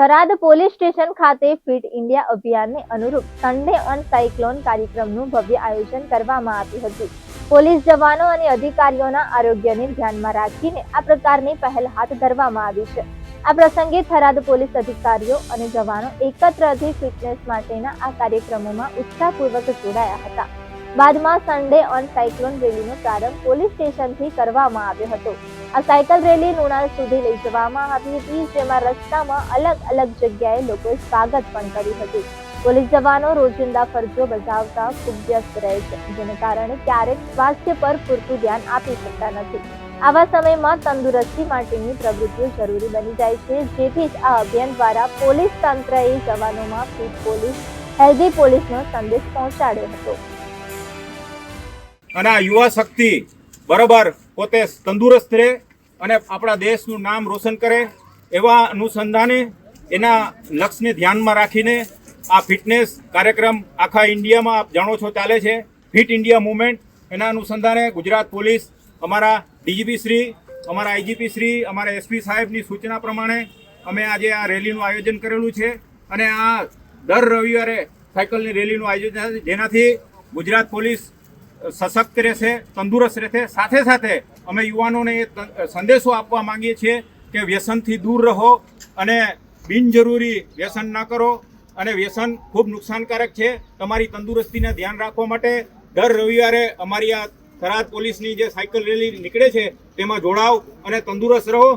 Tharad police station ખાતે fit India અભિયાનને અનુરૂપ સન્ડે ઓન સાયક્લોન કાર્યક્રમનું ભવ્ય આયોજન કરવામાં આવ્યું હતું. પોલીસ જવાનો અને અધિકારીઓના આરોગ્યને ધ્યાનમાં રાખીને આ પ્રકારની પહેલ હાથ ધરવામાં આવી છે. આ પ્રસંગે થરાદ પોલીસ અધિકારીઓ અને જવાનો એકત્રથી ફિટનેસ માટેના આ કાર્યક્રમોમાં ઉત્સાહપૂર્વક જોડાયા હતા. બાદમાં સન્ડે ઓન સાયક્લોન રેલીનો પ્રારંભ પોલીસ સ્ટેશનથી કરવામાં આવ્યો હતો. આ સાયકલ રેલી લુણાર સુધી લઈ જવામાં આવી હતી, જેમાં રસ્તામાં અલગ અલગ જગ્યાએ લોકોએ સ્વાગત પણ કર્યું હતું. પોલીસ જવાનો રોજિંદા ફરજો બજાવતા ખૂબ વ્યસ્ત રહે છે, જેને કારણે ક્યારેક સ્વાસ્થ્ય પર પૂરતું ધ્યાન આપી શકતા નથી. આવા સમયમાં તંદુરસ્તી માટેની પ્રવૃત્તિઓ જરૂરી બની જાય છે, જેથી જ આ અભિયાન દ્વારા પોલીસ તંત્રએ જવાનોમાં ફિટ પોલીસ, હેલ્ધી પોલીસનો સંદેશ પહોંચાડ્યો હતો. અને આ યુવા શક્તિ બરાબર પોતે તંદુરસ્ત રહે અને આપણા દેશનું નામ રોશન કરે એવા અનુસંધાને એના લક્ષ્યને ધ્યાનમાં રાખીને આ ફિટનેસ કાર્યક્રમ આખા ઇન્ડિયામાં આપ જાણો છો ચાલે છે. ફિટ ઇન્ડિયા મુવમેન્ટ એના અનુસંધાને ગુજરાત પોલીસ અમારા ડીજીપી શ્રી, અમારા આઈજીપી શ્રી, અમારા એસપી સાહેબની સૂચના પ્રમાણે અમે આજે આ રેલીનું આયોજન કરેલું છે. અને આ દર રવિવારે સાયકલની રેલીનું આયોજન થાય, જેનાથી ગુજરાત પોલીસ સશક્ત રહેશે, તંદુરસ્ત રહેશે. સાથે સાથે અમે યુવાનોને એ સંદેશો આપવા માંગીએ છીએ કે વ્યસનથી દૂર રહો અને બિનજરૂરી વ્યસન ના કરો. અને વ્યસન ખૂબ નુકસાનકારક છે. તમારી તંદુરસ્તીને ધ્યાન રાખવા માટે દર રવિવારે અમારી આ થરાદ પોલીસની જે સાયકલ રેલી નીકળે છે તેમાં જોડાવ અને તંદુરસ્ત રહો.